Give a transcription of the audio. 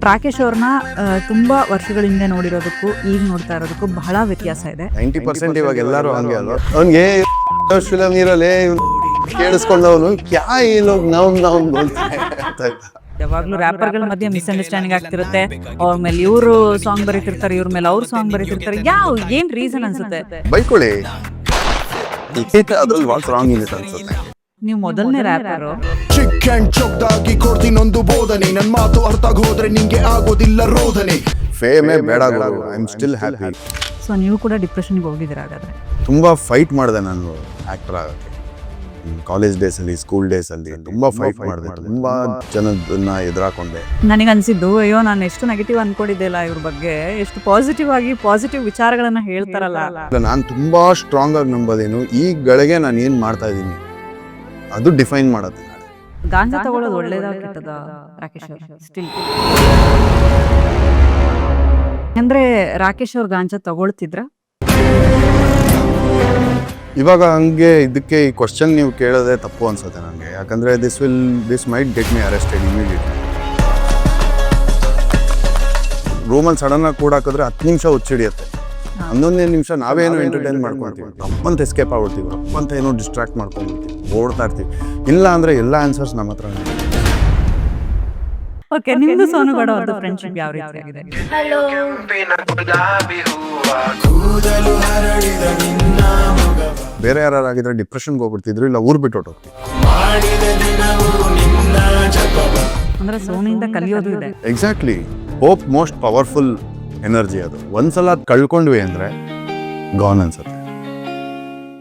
But Rakesh ಅವ್ರನ್ನ ತುಂಬಾ ವರ್ಷಗಳ ಹಿಂದೆ ನೋಡಿರೋದಕ್ಕೂ ಈಗ ನೋಡ್ತಾ ಇರೋದಕ್ಕೂ ಬಹಳ ವ್ಯತ್ಯಾಸ ಇದೆ. 90% ಇವಾಗ ಎಲ್ಲರೂ ಹಂಗೆ ಅಲ್ವಾ. ಅವ್ನಿಗೆ ಫಿಲಮ್ ಇರಲ್ಲ ಕೇಳಿಸ್ಕೊಂಡವನು ಕ್ಯಾ ಈ ಲೋಗ್ ನಾವು ಬೋಲ್ತಾರೆ ಅಂತ ಆಯ್ತಾ. ಯಾವಾಗ್ಲೂ ರ್ಯಾಪರ್ಗಳ ಮಧ್ಯೆ ಮಿಸ್ಅಂಡರ್ಸ್ಟ್ಯಾಂಡಿಂಗ್ ಆಗ್ತಿರುತ್ತೆ. ಅವ್ರ ಮೇಲೆ ಇವರು ಸಾಂಗ್ ಬರೀತಿರ್ತಾರೆ, ಇವ್ರ ಮೇಲೆ ಅವ್ರು ಸಾಂಗ್ ಬರೀತಿರ್ತಾರೆ. ಏನ್ ರೀಸನ್ ಅನ್ಸುತ್ತೆ? ಬೈಕೊಳ್ಳಿ, ಅದ್ರಲ್ಲಿ ವಾಟ್ಸ್ ರಾಂಗ್ ಇದೆ ಅನ್ಸುತ್ತೆ. ನೀವು ಮೊದಲನೇ ರ್ಯಾಪರು, ಚಿಕ್ ಅಂಡ್ ಚೊಕ್ದಾಗಿ ಕೊಡ್ತೀನೊಂದು ಬೋಧನೆ, ನನ್ ಮಾತು ಅರ್ಥ ಹೋದ್ರೆ ನಿಂಗೆ ಆಗೋದಿಲ್ಲ ರೋಧನೆ. ಫೇಮೇ ಬೇಡ ಗುರು, I am still happy. So ನೀವು ಕೂಡ ಡಿಪ್ರೆಷನ್ಗೆ ಹೋಗಿದ್ದೀರಾ ಹಾಗಾದ್ರೆ? ತುಂಬಾ ಫೈಟ್ ಮಾಡಿದೆ ನಾನು ಆಕ್ಟರ್ ಆಗೋಕ್ಕೆ. ಕಾಲೇಜ್ ಡೇಸಲ್ಲಿ, ಸ್ಕೂಲ್ ಡೇಸಲ್ಲಿ ತುಂಬಾ ಫೈಟ್ ಮಾಡಿದೆ, ತುಂಬಾ ಜನದನ್ನ ಎದುರಾಕೊಂಡೆ. ನನಗೆ ಅನ್ಸಿದ್ದು, ಅಯ್ಯೋ ನಾನು ಎಷ್ಟು ನೆಗೆಟಿವ್ ಅನ್ಕೊಂಡಿದ್ದೆಲ್ಲ ಇವ್ರ ಬಗ್ಗೆ, ಎಷ್ಟು ಪಾಸಿಟಿವ್ ಆಗಿ ಪಾಸಿಟಿವ್ ವಿಚಾರಗಳನ್ನ ಹೇಳ್ತಾರಲ್ಲ. ನಾನು ತುಂಬಾ ಸ್ಟ್ರಾಂಗ್ ಆಗಿ ನಂಬೋದೇನು, ಈ ಗಳಿಗೆ ನಾನು ಏನ್ ಮಾಡ್ತಾ ಇದ್ದೀನಿ ಅದು ಡಿಫೈನ್ ಮಾಡುತ್ತೆ. ಗಾಂಜಾ ತಗೊಳ್ಳೋದು ಒಳ್ಳೇದಾ ಕೆಟ್ಟದ ರಾಕೇಶ್ ಅವ್ರ? ಸ್ಟಿಲ್ ಅಂದ್ರೆ ರಾಕೇಶ್ ಅವ್ರ ಗಾಂಜಾ ತಗೊಳ್ತಿದ್ರ? ಇವಾಗ ಹಂಗೆ ಇದಕ್ಕೆ ಈ ಕ್ವಶನ್ ನೀವು ಕೇಳೋದೇ ತಪ್ಪು ಅನ್ಸುತ್ತೆ ನನಗೆ. ಯಾಕಂದ್ರೆ this might get me arrested immediately. ರೂಮಲ್ಲಿ ಸಡನ್ ಆಗಿ ಕೂಡ ಹಾಕಿದ್ರೆ 10 ನಿಮಿಷ ಹುಚ್ಚಿಡಿಯುತ್ತೆ. 11 ನಿಮಿಷ ನಾವೇನೋ ಎಂಟರ್ಟೈನ್ ಮಾಡ್ಕೊಳ್ತೀವಿ, ಅಪ್ಪಂತ ಎಸ್ಕೇಪ್ ಆಗ್ಬಿಡ್ತೀವಿ, ಅಪ್ಪಂತ ಏನೋ ಡಿಸ್ಟ್ರಾಕ್ಟ್ ಮಾಡ್ಕೊಂಡ್ಬಿಡ್ತೀವಿ, ಓಡ್ತಾ ಇರ್ತೀವಿ. ಇಲ್ಲ ಅಂದ್ರೆ ಎಲ್ಲ ಆನ್ಸರ್ಸ್ ನಮ್ಮ ಹತ್ರ. ಓಕೆ, ನಿಮ್ದು ಸೋನು ಗೌಡ ಅವ್ರದ್ದು ಫ್ರೆಂಡ್ಶಿಪ್ ಯಾವ ರೀತಿ ಆಗಿದೆ? ಬೇರೆ ಯಾರಾಗಿದ್ರೆ ಡಿಪ್ರೆಷನ್ಗೆ ಹೋಗ್ಬಿಡ್ತಿದ್ರು, ಇಲ್ಲ ಊರ್ ಬಿಟ್ಟು ಹೋಗ್ತೀವಿ. ಅಂದ್ರೆ ಸೋನಿಂದ ಕಲಿಯೋದು ಇದೆ. Exactly. Hope most powerful energy ಅದು. ಒಂದ್ಸಲ ಕಳ್ಕೊಂಡ್ವಿ ಅಂದ್ರೆ ಗಾನ್ ಅನ್ಸುತ್ತೆ.